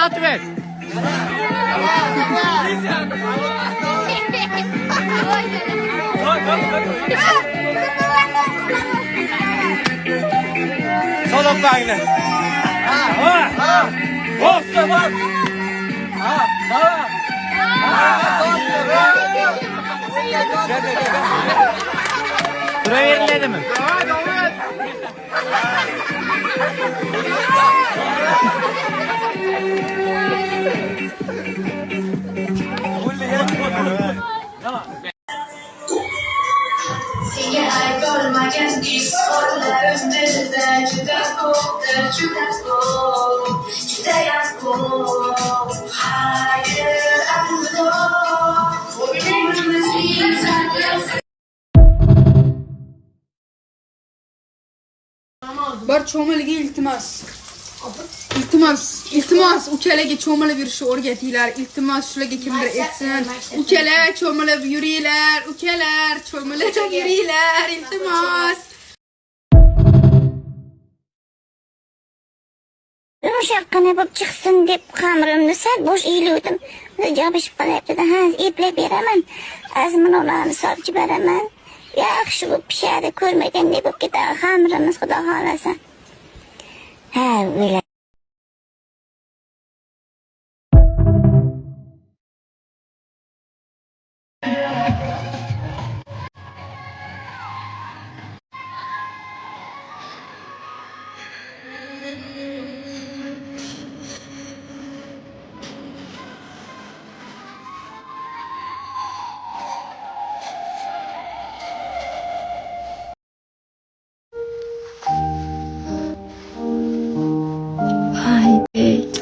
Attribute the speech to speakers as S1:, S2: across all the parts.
S1: atıver. Solun bagni. Bosda bas. Tamam. Turaveriladimi?
S2: Senga aytolmagan isbotlarimizda juda ko'pdir, judayam ko'p. Hayır, amdo, o'ylaymiz saqlab.
S3: Bir cho'milga iltimos ukalaga cho'milib yurishni o'rgatinglar. Iltimos shularga kimdir etsin. Ukalar cho'milib yuringlar, ukalar cho'milib yuringlar, iltimos.
S4: Yumshoqqina bo'lib chiqsin deb xamirimni sal bo'sh iyluvdim. Jabishib qolyapti-da, ha, eplab beraman. Azminolarni solib beraman. Yaxshi bo'lib pishadi, ko'rmagandek bo'lib ketadi xamirimiz, xudo xolasa. Ha, o'yla.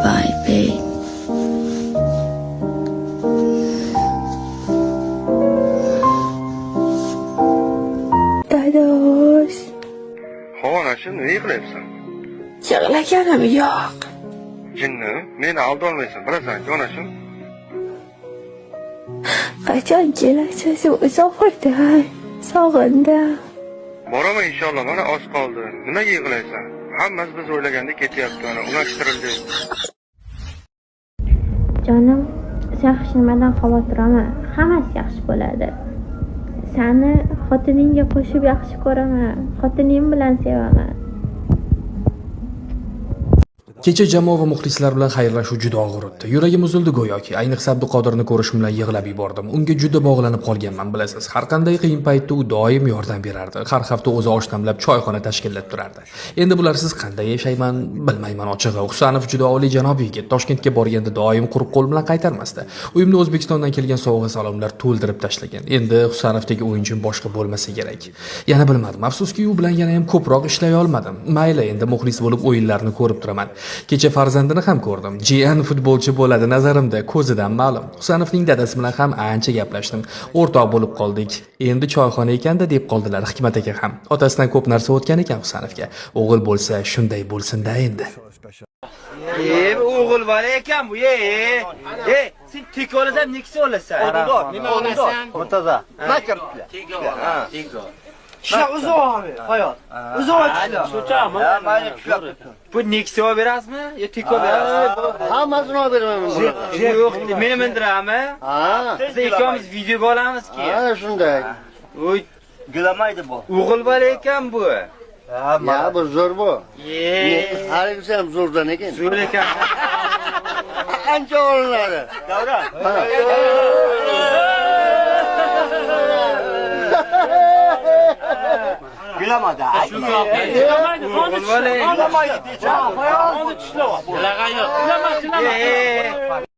S5: Vay bey. Dadosh.
S6: Xonashim, nima qilyapsan?
S5: Yig'laganim yo'q.
S6: Jinni, meni aldolmaysan, bilasan-ku, onashim.
S5: Qachon kelasiz? Uzoqda. Sog'indim.
S6: Boraman inshaalloh, mana oz qoldi. Nimaga yig'laysan? Hammasi biz o'ylagandek ketyapti, mana unashtirildi.
S7: Jonim, sen hech nimadan xavotir olma. Hammasi yaxshi bo'ladi. Seni xotiningga qo'shib yaxshi ko'raman. Xotining bilan sevaman.
S8: Kecha jamoa va muxlislar bilan xayrlashuv juda og'ir o'tdi. Yuragim uzildi go'yoki. Ayniqsa Abduqodirni ko'rishim bilan yig'lab yubordim. Unga juda bog'lanib qolganman, bilasiz. Har qanday qiyin paytda u doim yordam berardi. Har hafta o'zi osh tamlab, choyxona tashkillab turardi. Endi bularsiz qanday yashayman, bilmayman ochig'i. Husanov juda oliyjanob yigit. Toshkentga borganda doim quruq qo'l bilan qaytarmasdi. Uyimni O'zbekistondan kelgan sovg'a-salomlar to'ldirib tashlagan. Endi Husanovdagi o'yinchim boshqa bo'lmasa kerak. Yana bilmadim. Afsuski, u bilan yana ham ko'proq ishlay olmadim. Mayli, endi muxlis bo'lib o'yinlarni ko'rib turaman. Kecha farzandini ham ko'rdim. Jiyan futbolchi bo'ladi nazarimda, ko'zidan ma'lum. Husanovning dadasi bilan ham ancha gaplashdim. O'rtoq bo'lib qoldik. Endi choyxona ekanda deb qoldilar Hikmat aka ham. Otasidan ko'p narsa o'tgan ekan Husanovga. O'g'il bo'lsa shunday bo'lsin-da endi.
S1: O'g'il bor ekan bu, sen tek olasan, neksi olasan? Nima olasan?
S9: Murtaza. Makirlar.
S1: Teko.
S9: Shuna uzoq abi, hayot. Uzoq ishlar.
S1: Shunchami?
S9: Ha, mayli ishlab.
S1: Bu neksi olib berasizmi? Yo teko berasizmi?
S9: Hammasini olib beraman.
S1: Yo'q, meni mindirami?
S9: Ha.
S1: Biz ikkimiz videoga olamizki.
S9: Ha, shunday.
S1: Voy,
S9: Gilamaydi bu.
S1: o'g'il bor ekan bu.
S9: Ya, bu zo'r bu. Hargisi ham zo'rdan ekan.
S1: Zo'r ekan.
S9: Ancha olinadi. Davron. Gilamadi.
S1: Gilamaydi. Gilamaydi.
S9: Gilamaydi.
S1: Gilamaydi.